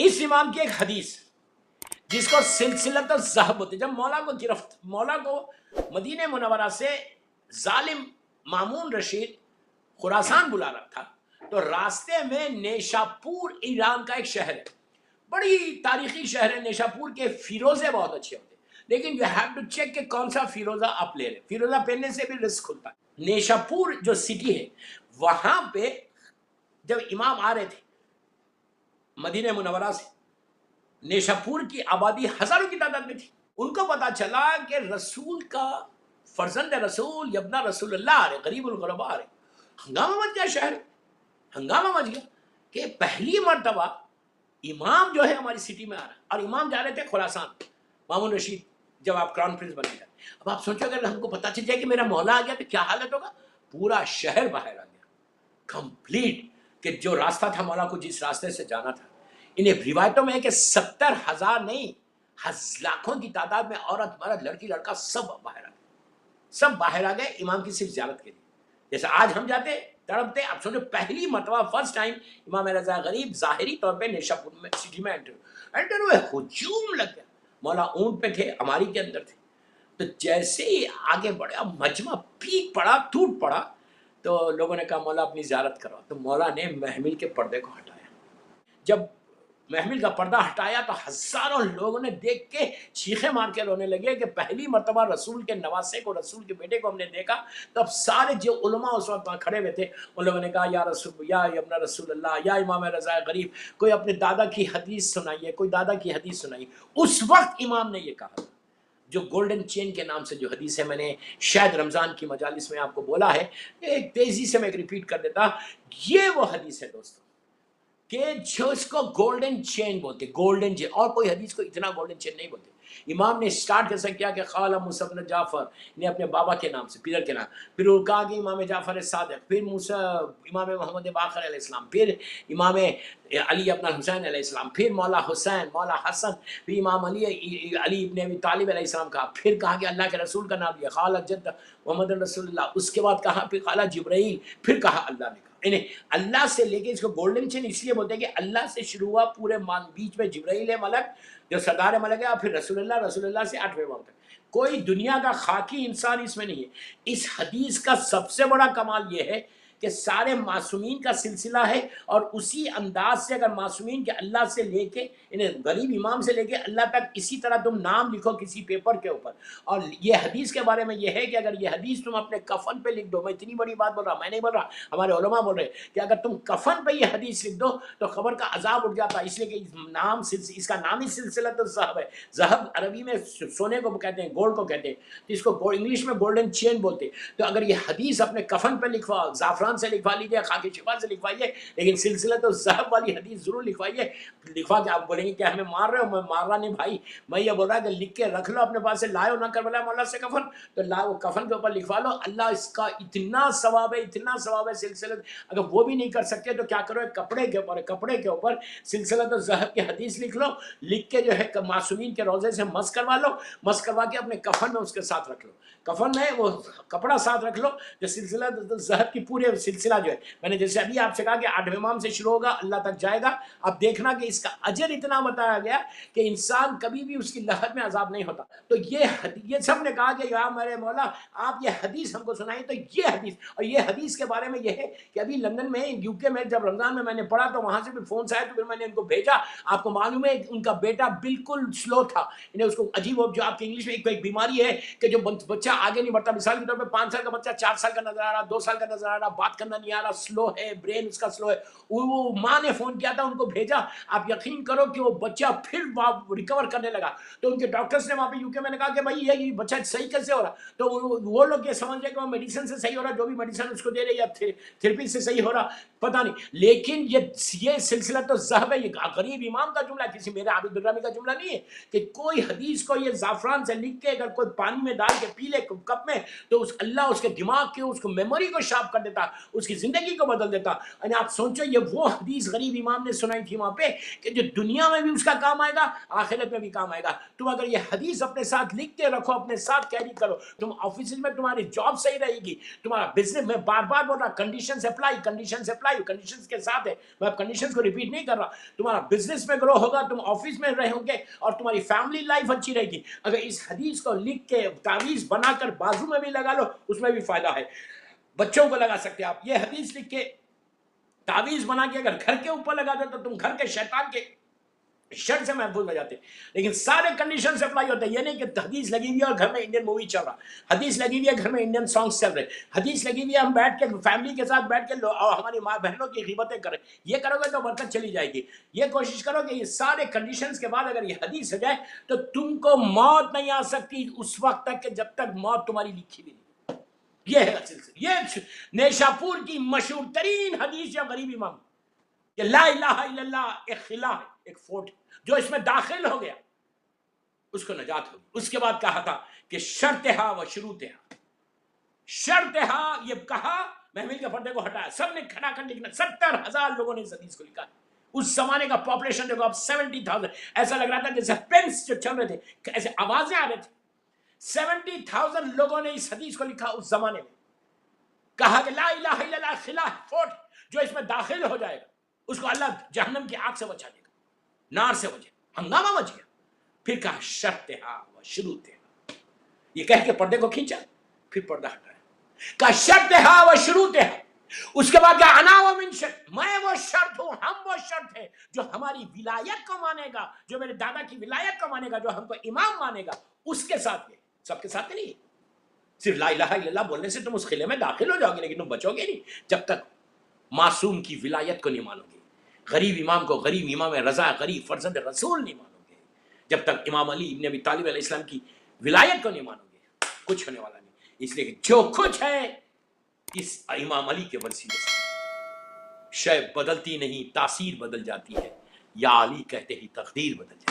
اس امام کی ایک حدیث جس کو سلسلۃ الذہب ہوتی، جب مولا کو مدینہ منورہ سے ظالم مامون رشید خراسان بلا رہا تھا، تو راستے میں نیشاپور ایران کا ایک شہر ہے، بڑی تاریخی شہر ہے نیشاپور کے فیروزے بہت اچھے ہوتے ہیں، لیکن یو ہیو ٹو چیک کہ کون سا فیروزہ آپ لے رہے ہیں، فیروزہ پہننے سے بھی رسک ہوتا ہے۔ نیشاپور جو سٹی ہے وہاں پہ جب امام آ رہے تھے مدینہ منورہ سے، نیشاپور کی آبادی ہزاروں کی تعداد میں تھی، ان کو پتا چلا کہ رسول کا فرزند رسول یبنا رسول اللہ آ رہے، غریب الغرباء آ رہے۔ ہنگامہ مچ گیا شہر، ہنگامہ مچ گیا کہ پہلی مرتبہ امام جو ہے ہماری سٹی میں آ رہا ہے، اور امام جا رہے تھے خراسان، مامون رشید جب آپ کراؤن پرنس بن گئے۔ اب آپ سوچو اگر ہم کو پتا چل جائے کہ میرا مولا آ گیا تو کیا حالت ہوگا؟ پورا شہر باہر آ گیا کمپلیٹ، کہ جو راستہ تھا مولا کو جس راستے سے جانا تھا۔ انہیں روایتوں میں ہے کہ 70,000 نہیں، لاکھوں کی تعداد میں عورت مرد لڑکی لڑکا سب باہر آ گئے، سب باہر آ گئے امام کی صرف زیارت کے لیے۔ جیسے آج ہم جاتے تڑپتے، اب سوچو پہلی مرتبہ فرسٹ ٹائم امام رضا غریب ظاہری طور پہ نیشاپور میں سٹی میں انٹر ہوئے، ہجوم لگ گیا۔ مولا اونٹ پہ تھے، ہماری کے اندر تھے، تو جیسے ہی آگے بڑھا مجمع پیک پڑا، ٹوٹ پڑا، تو لوگوں نے کہا مولا اپنی زیارت کرو، تو مولا نے محمل کے پردے کو ہٹایا۔ جب محمل کا پردہ ہٹایا تو ہزاروں لوگوں نے دیکھ کے چیخیں مار کے رونے لگے کہ پہلی مرتبہ رسول کے نواسے کو، رسول کے بیٹے کو ہم نے دیکھا۔ تب سارے جو علماء اس وقت کھڑے ہوئے تھے ان لوگوں نے کہا یا رسول، یا ابن رسول اللہ، یا امام رضا غریب، کوئی اپنے دادا کی حدیث سنائیے، کوئی دادا کی حدیث سنائیے۔ اس وقت امام نے یہ کہا، جو گولڈن چین کے نام سے جو حدیث ہے، میں نے شاید رمضان کی مجالس میں آپ کو بولا ہے، ایک تیزی سے میں ایک ریپیٹ کر دیتا، یہ وہ حدیث ہے دوستو کہ جو اس کو گولڈن چین بولتے، گولڈن چین، اور کوئی حدیث کو اتنا گولڈن چین نہیں بولتے۔ امام نے سٹارٹ کیسا کیا کہ قال موسیٰ بن جعفر نے اپنے بابا کے نام سے، پیدر کے نام، پھر وہ کہا کہ امام جعفر صادق، پھر موسیٰ امام محمد باقر علیہ السلام، پھر امام علی ابن حسین علیہ السلام، پھر مولا حسین، مولا حسن، پھر امام علی ابن ابی طالب علیہ السلام کہا، پھر کہا کہ اللہ کے رسول کا نام لیا، قال جد محمد رسول اللہ، اس کے بعد کہا پھر قال جبرائیل، پھر کہا اللہ نے کہا۔ انہیں اللہ سے لے کے، اس کو گولڈن چین اس لیے بولتے ہیں کہ اللہ سے شروع ہوا، پورے بیچ میں جبرائیل ہے ملک جو سردار ملک ہے، اور پھر رسول اللہ، رسول اللہ سے 8ویں امام تک۔ کوئی دنیا کا خاکی انسان اس میں نہیں ہے۔ اس حدیث کا سب سے بڑا کمال یہ ہے کہ سارے معصومین کا سلسلہ ہے، اور اسی انداز سے اگر معصومین کے اللہ سے لے کے، انہیں غریب امام سے لے کے اللہ تک، اسی طرح تم نام لکھو کسی پیپر کے اوپر۔ اور یہ حدیث کے بارے میں یہ ہے کہ اگر یہ حدیث تم اپنے کفن پہ لکھ دو، میں اتنی بڑی بات بول رہا، میں نہیں بول رہا، ہمارے علماء بول رہے ہیں کہ اگر تم کفن پہ یہ حدیث لکھ دو تو خبر کا عذاب اٹھ جاتا، اس لیے کہ اس کا نام ہی سلسلۃ الذہب ہے۔ ذہب عربی میں سونے کو کہتے ہیں، گولڈ کو کہتے ہیں، جس کو انگلش میں گولڈن چین بولتے ہیں۔ تو اگر یہ حدیث اپنے کفن پہ لکھواؤ، زعفران سے لکھوا لیجیے، خاک شفا سے لکھوائیے، لیکن سلسلۃ الذہب والی حدیث ضرور لکھوائیے۔ لکھوا کے آپ بولیں گے کہ ہمیں مار رہے ہو، میں مار رہا نہیں بھائی، میں یہ بول رہا کہ لکھ کے رکھ لو اپنے پاس سے، لائے ہو نہ کربلا مولا سے کفن تو لاؤ، کفن کے اوپر لکھوا لو، اللہ اس کا اتنا ثواب ہے، اتنا ثواب ہے سلسلہ۔ اگر وہ بھی نہیں کر سکتے تو کیا کرو، ایک کپڑے کے اوپر سلسلۃ الذہب کی حدیث لکھ لو، لکھ کے جو ہے معصومین کے روزے سے مس کروا لو، مس کروا کے اپنے کفن میں اس کے ساتھ رکھ لو، کفن میں وہ کپڑا ساتھ رکھ لو جو سلسلۃ الذہب کی پورے سلسلہ جو ہے، میں نے جیسے ابھی آپ سے کہا کہ 8ویں امام سے شروع ہوگا اللہ تک جائے گا۔ اب دیکھنا کہ اس کا اجر اتنا بتایا گیا کہ انسان کبھی بھی اس کی لہر میں عذاب نہیں ہوتا۔ تو یہ سب نے کہا کہ یا میرے مولا آپ یہ حدیث ہم کو سنائیں، تو یہ حدیث، اور یہ حدیث کے بارے میں یہ ہے کہ ابھی لندن میں، یو کے میں جب رمضان میں نے پڑھا تو وہاں سے بھی فون سے آئے، تو پھر میں نے ان کو بھیجا۔ آپ کو معلوم ہے ان کا بیٹا بالکل سلو تھا، انہیں اس کو عجیب، جو آپ کے انگلش میں ایک بیماری ہے کہ جو بچہ آگے نہیں بڑھتا، مثال کے طور پہ 5 سال کا بچہ 4 سال کا نظر آ رہا، 2 سال کا نظر آ رہا، بات کرنا نہیں آ رہا، سلو ہے، برین اس کا سلو ہے۔ وہ ماں نے فون کیا تھا، ان کو بھیجا، آپ یقین کرو کہ وہ بچہ پھر ریکور کرنے لگا۔ تو ان کے ڈاکٹرز نے وہاں پہ یو کے میں نے کہا کہ بھائی یہ بچہ صحیح کیسے ہو رہا؟ تو وہ لوگ یہ سمجھ رہے کہ وہ میڈیسن سے صحیح ہو رہا، جو بھی میڈیسن اس کو دے رہے یا تھراپی سے صحیح ہو رہا، پتہ نہیں۔ لیکن یہ سلسلہ تو ذہب ہے، یہ غریب امام کا جملہ ہے، کسی میرے عابد الرحمی کا جملہ نہیں ہے کہ کوئی حدیث کو یہ زعفران سے لکھ کے اگر کوئی پانی میں ڈال کے پی لے کپ میں تو اللہ اس کے دماغ کے، اس کو میموری کو شارپ کر دیتا، اس کی زندگی کو بدل دیتا. یعنی آپ سوچو یہ وہ حدیث غریب امام نے سنائی تھی وہاں پہ کہ جو دنیا میں بھی اس کا کام آئے گا, آخرت میں بھی کام آئے گا. تم اگر یہ حدیث اپنے ساتھ لکھتے رکھو, اپنے ساتھ کیری کرو, تم آفس میں تمہاری جاب صحیح رہے گی, تمہارا بزنس, میں بار بار بول رہا کنڈیشنز اپلائی, کنڈیشنز کے ساتھ ہے, میں اب کنڈیشنز کو ریپیٹ نہیں کر رہا. تمہارا بزنس میں گرو ہوگا, تم آفس میں رہو گے, اور تمہاری فیملی لائف اچھی رہے گی. اگر اس حدیث کو لکھ کے تعویذ بنا کر بازو میں بھی لگا لو, اس میں بھی فائدہ ہے. بچوں کو لگا سکتے آپ. یہ حدیث لکھ کے تعویذ بنا کے اگر گھر کے اوپر لگا دو تو تم گھر کے شیطان کے شر سے محفوظ ہو جاتے. لیکن سارے کنڈیشن سے اپلائی ہوتے ہیں. یہ نہیں کہ حدیث لگی ہوئی ہے اور گھر میں انڈین مووی چل رہا, حدیث لگی ہوئی ہے گھر میں انڈین سانگز چل رہے, حدیث لگی ہوئی ہے ہم بیٹھ کے فیملی کے ساتھ بیٹھ کے اور ہماری ماں بہنوں کی غیبتیں کریں. یہ کرو گے تو برکت چلی جائے گی. یہ کوشش کرو کہ یہ سارے کنڈیشنز کے بعد اگر یہ حدیث ہو جائے تو تم کو موت نہیں آ سکتی اس وقت تک کہ جب تک موت تمہاری لکھی بھی نہیں. یہ ہے سلسلہ. یہ نیشاپور کی مشہور ترین حدیث یا غریب امام کہ لا الہ الا اللہ ایک قلعہ ہے, ایک فورٹ, جو اس میں داخل ہو گیا اس کو نجات ہوگی. اس کے بعد کہا تھا کہ شرطہا و شروطہا. شرطہا یہ کہا, محمل کے پردے کو ہٹایا, سب نے کھڑا کر لکھنا. 70,000 لوگوں نے اس حدیث کو لکھا. اس زمانے کا پاپولیشن دیکھو اب 70,000. ایسا لگ رہا تھا جیسے پینس جو چل رہے تھے ایسے آوازیں آ رہے تھے. 70,000 لوگوں نے اس حدیث کو لکھا اس زمانے میں. کہا کہ لا الہ الا اللہ قلعہ فورٹ, جو اس میں داخل ہو جائے گا اس کو اللہ جہنم کی آگ سے بچا دے گا, نار سے بچے. ہنگامہ مچ گیا. پھر کہا شرطہا و شروطہا. یہ کہہ کے پردے کو کھینچا, پھر پردہ ہٹایا. کہا شرطہا و شروطہا. اس کے بعد کہا انا و من شرط, میں وہ شرط ہوں, ہم وہ شرط ہے جو ہماری ولایت کو مانے گا, جو میرے دادا کی ولایت کو مانے گا, جو ہم کو امام مانے گا, اس کے ساتھ یہ. سب کے ساتھ نہیں. صرف لا الہ الا اللہ بولنے سے تم اس قلعے میں داخل ہو جاؤ گے, لیکن تم بچو گے نہیں جب تک معصوم کی ولایت کو نہیں مانو گے, غریب امام کو غریب امام رضا غریب فرزند رسول نہیں مانو گے, جب تک امام علی ابن ابی طالب علیہ السلام کی ولایت کو نہیں مانو گے, کچھ ہونے والا نہیں. اس لیے کہ جو کچھ ہے اس امام علی کے وسیلے سے. شے بدلتی نہیں, تاثیر بدل جاتی ہے. یا علی کہتے ہی تقدیر بدل جاتی ہے.